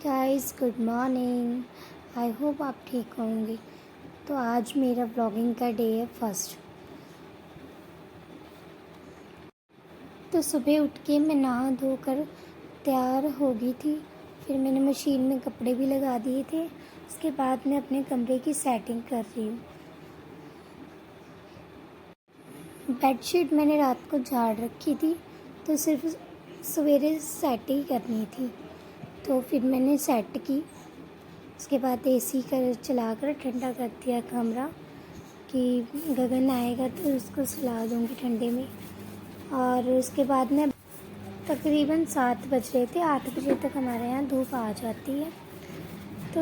Guys, good morning. I hope आप ठीक होंगे। तो आज मेरा व्लॉगिंग का डे है फर्स्ट। तो सुबह उठ के मैं नहा धोकर तैयार हो गई थी। फिर मैंने मशीन में कपड़े भी लगा दिए थे। उसके बाद मैं अपने कमरे की सेटिंग कर रही हूँ। बेडशीट मैंने रात को झाड़ रखी थी, तो सिर्फ सवेरे सेट ही करनी थी। तो फिर मैंने सेट की। उसके बाद एसी कर चलाकर ठंडा कर दिया कमरा कि गगन आएगा तो उसको सुला दूँगी ठंडे में। और उसके बाद में तकरीबन 7 बज रहे थे, 8 बजे तक हमारे यहाँ धूप आ जाती है। तो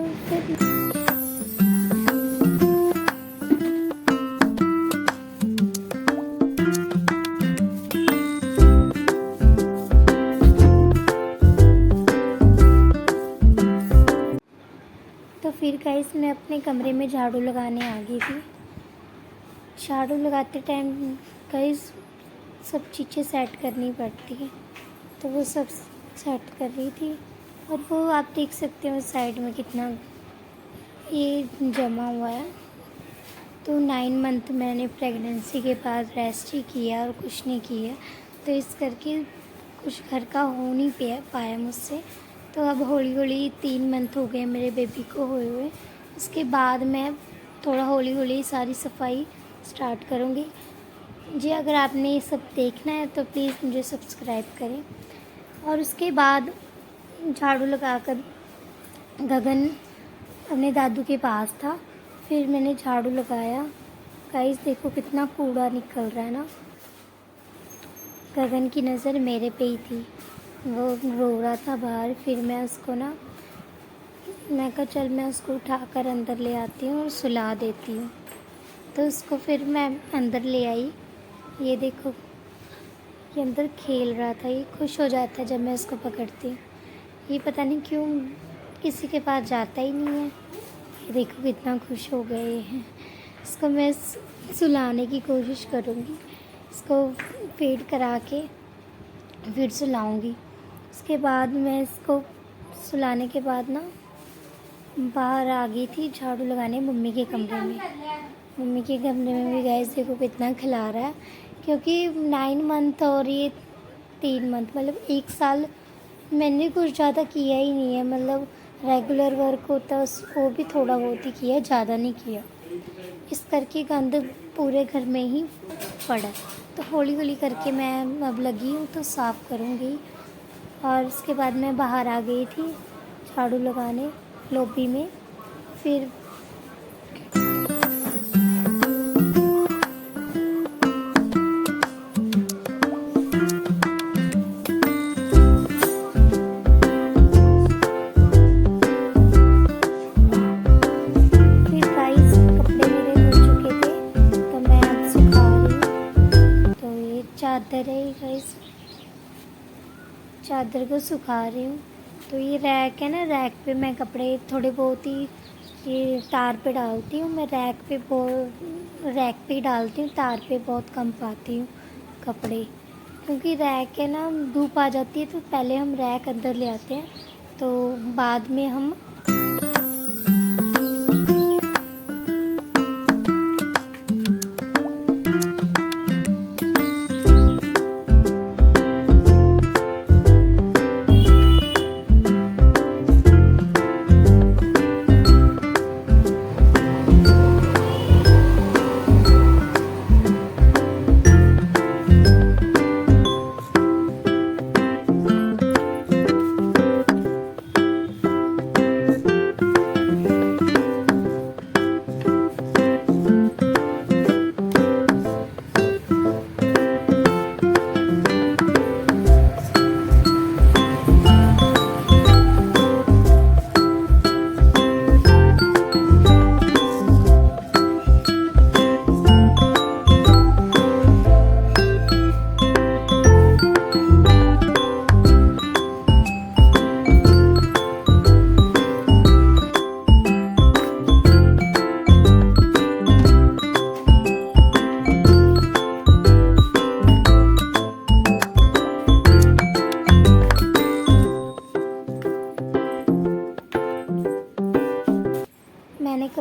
फिर गाइस मैं अपने कमरे में झाड़ू लगाने आ गई थी। झाड़ू लगाते टाइम गाइस सब चीज़ें सेट करनी पड़ती है, तो वो सब सेट कर रही थी। और वो आप देख सकते हो साइड में कितना ये जमा हुआ है। तो 9 मंथ मैंने प्रेगनेंसी के बाद रेस्ट ही किया और कुछ नहीं किया, तो इस करके कुछ घर का हो नहीं पाया मुझसे। तो अब हौली हौली 3 मंथ हो गए मेरे बेबी को हुए हुए। उसके बाद मैं थोड़ा हौली हौली सारी सफाई स्टार्ट करूँगी। जी, अगर आपने ये सब देखना है तो प्लीज़ मुझे सब्सक्राइब करें। और उसके बाद झाड़ू लगाकर गगन अपने दादू के पास था। फिर मैंने झाड़ू लगाया। गाइस देखो कितना कूड़ा निकल रहा है ना। गगन की नज़र मेरे पे ही थी, वो रो रहा था बाहर। फिर मैं कहा चल मैं उसको उठाकर अंदर ले आती हूँ और सुला देती हूँ। तो उसको फिर मैं अंदर ले आई। ये देखो, ये अंदर खेल रहा था। ये खुश हो जाता है जब मैं उसको पकड़ती हूँ। ये पता नहीं क्यों किसी के पास जाता ही नहीं है। ये देखो कितना खुश हो गए हैं। इसको मैं सुलाने की कोशिश करूँगी। इसको फेड करा के फिर सुलाऊँगी। उसके बाद मैं इसको सुलाने के बाद ना बाहर आ गई थी झाड़ू लगाने मम्मी के कमरे में। मम्मी के कमरे में भी गैस देखो कितना खिला रहा है, क्योंकि 9 मंथ और ये 3 मंथ मतलब 1 साल मैंने कुछ ज़्यादा किया ही नहीं है। मतलब रेगुलर वर्क होता है उसको भी थोड़ा बहुत ही किया, ज़्यादा नहीं किया। इस करके गंद पूरे घर में ही पड़ा। तो हौली हौली करके मैं अब लगी हूँ तो साफ़ करूँगी। और उसके बाद मैं बाहर आ गई थी झाड़ू लगाने लॉबी में। फिर गाइस कपड़े मेरे धुल चुके थे, तो मैं अब सुखा रही हूँ। तो ये चादर है गाइस, चादर को सुखा रही हूँ। तो ये रैक है ना, रैक पे मैं कपड़े थोड़े बहुत ही ये तार पे डालती हूँ। मैं रैक पे ही डालती हूँ, तार पे बहुत कम पाती हूँ कपड़े। क्योंकि रैक है ना, धूप आ जाती है तो पहले हम रैक अंदर ले आते हैं, तो बाद में हम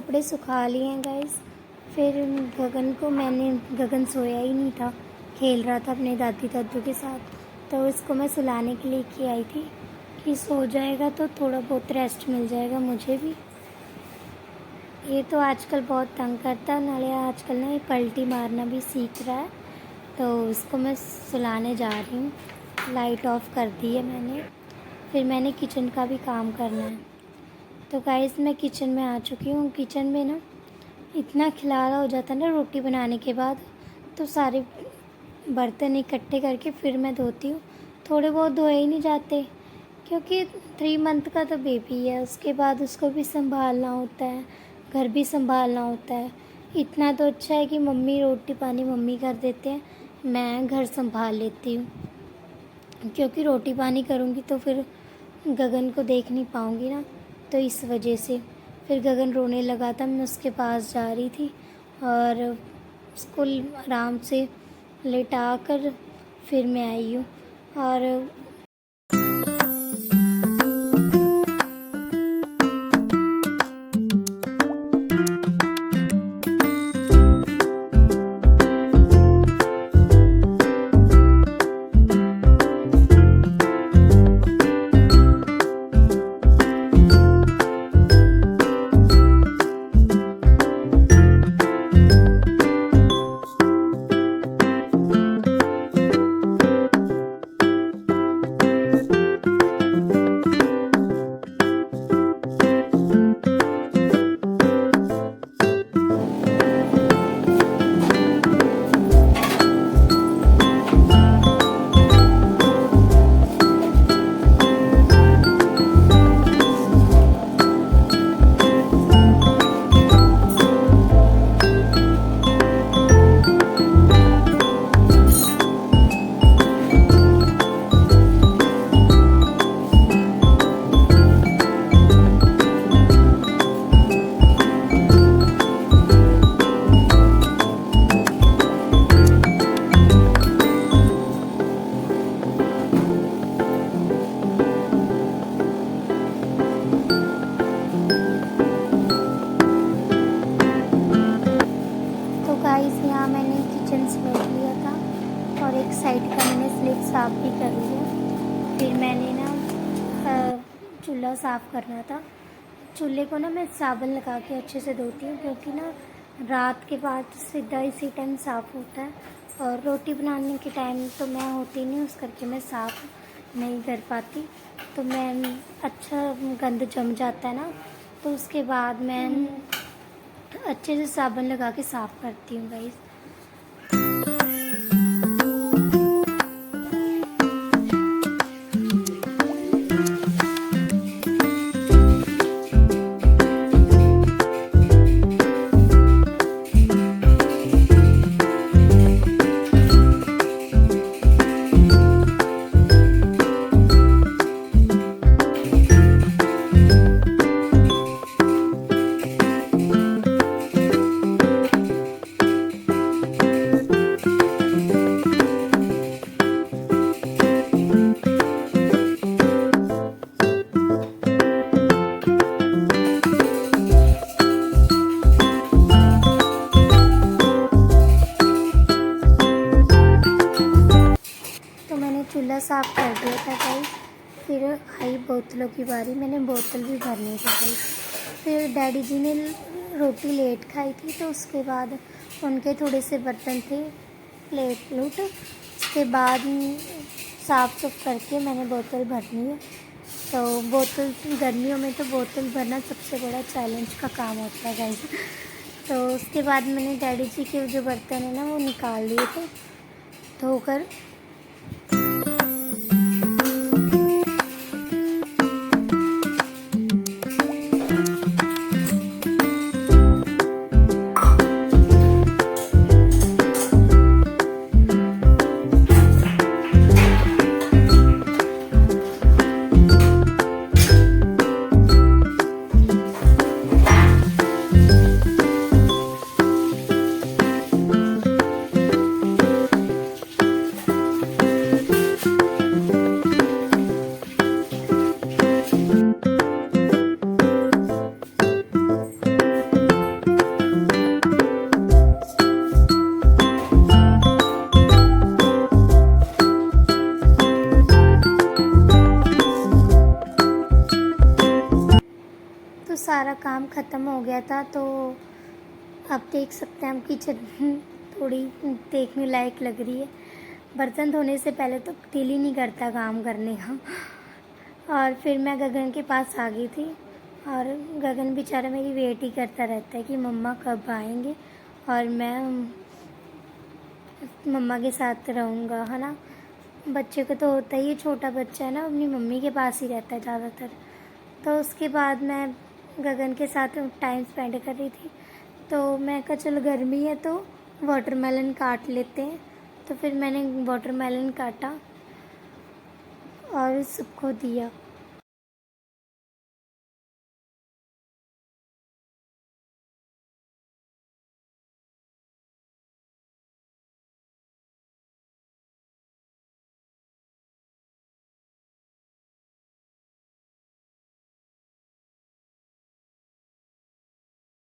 कपड़े सुखा लिए हैं गाइस। फिर गगन सोया ही नहीं था, खेल रहा था अपने दादी दादू के साथ, तो इसको मैं सुलाने के लिए की आई थी कि सो जाएगा तो थोड़ा बहुत रेस्ट मिल जाएगा मुझे भी। ये तो आजकल बहुत तंग करता है, नाले आजकल ना ये पलटी मारना भी सीख रहा है, तो इसको मैं सुलाने जा रही हूँ। लाइट ऑफ कर दी है मैंने। फिर मैंने किचन का भी काम करना है। तो गाइस मैं किचन में आ चुकी हूँ। किचन में ना इतना खिलारा हो जाता है ना रोटी बनाने के बाद, तो सारे बर्तन इकट्ठे करके फिर मैं धोती हूँ। थोड़े बहुत धोए ही नहीं जाते, क्योंकि 3 मंथ का तो बेबी है, उसके बाद उसको भी संभालना होता है, घर भी संभालना होता है। इतना तो अच्छा है कि मम्मी रोटी पानी मम्मी कर देते हैं, मैं घर संभाल लेती हूँ, क्योंकि रोटी पानी करूँगी तो फिर गगन को देख नहीं पाऊँगी ना, तो इस वजह से। फिर गगन रोने लगा था, मैं उसके पास जा रही थी और उसको आराम से लेटा कर फिर मैं आई हूँ। और यहाँ मैंने किचन समेट लिया था और एक साइड का मैंने स्लिप साफ़ भी कर लिया। फिर मैंने ना चूल्हा साफ़ करना था। चूल्हे को ना मैं साबुन लगा के अच्छे से धोती हूँ, क्योंकि ना रात के बाद सीधा इसी टाइम साफ़ होता है, और रोटी बनाने के टाइम तो मैं होती नहीं, उस करके मैं साफ़ नहीं कर पाती, तो मैं अच्छा गंद जम जाता है ना, तो उसके बाद मैं अच्छे से साबुन लगा के साफ़ करती हूँ गाइस। चूल्हा साफ़ कर दिया था गाइस। फिर आई बोतलों की बारी, मैंने बोतल भी भरनी थी गाइस। फिर डैडी जी ने रोटी लेट खाई थी, तो उसके बाद उनके थोड़े से बर्तन थे, प्लेट लूट, उसके बाद साफ़ सुफ करके मैंने बोतल भरनी है। तो बोतल गर्मियों में तो बोतल भरना सबसे बड़ा चैलेंज का काम होता है गाइस। तो उसके बाद मैंने डैडी जी के जो बर्तन है ना वो निकाल लिए थे धोकर। सारा काम ख़त्म हो गया था। तो आप देख सकते हैं, हम किचन थोड़ी देखने लायक लग रही है। बर्तन धोने से पहले तो दिल ही नहीं करता काम करने का। और फिर मैं गगन के पास आ गई थी, और गगन बेचारा मेरी वेट ही करता रहता है कि मम्मा कब आएंगे और मैं मम्मा के साथ रहूँगा, है ना। बच्चे को तो होता ही है, छोटा बच्चा है ना, अपनी मम्मी के पास ही रहता है ज़्यादातर। तो उसके बाद मैं गगन के साथ टाइम स्पेंड कर रही थी। तो मैं कहा चलो गर्मी है तो वाटरमेलन काट लेते हैं। तो फिर मैंने वाटरमेलन काटा और सबको दिया।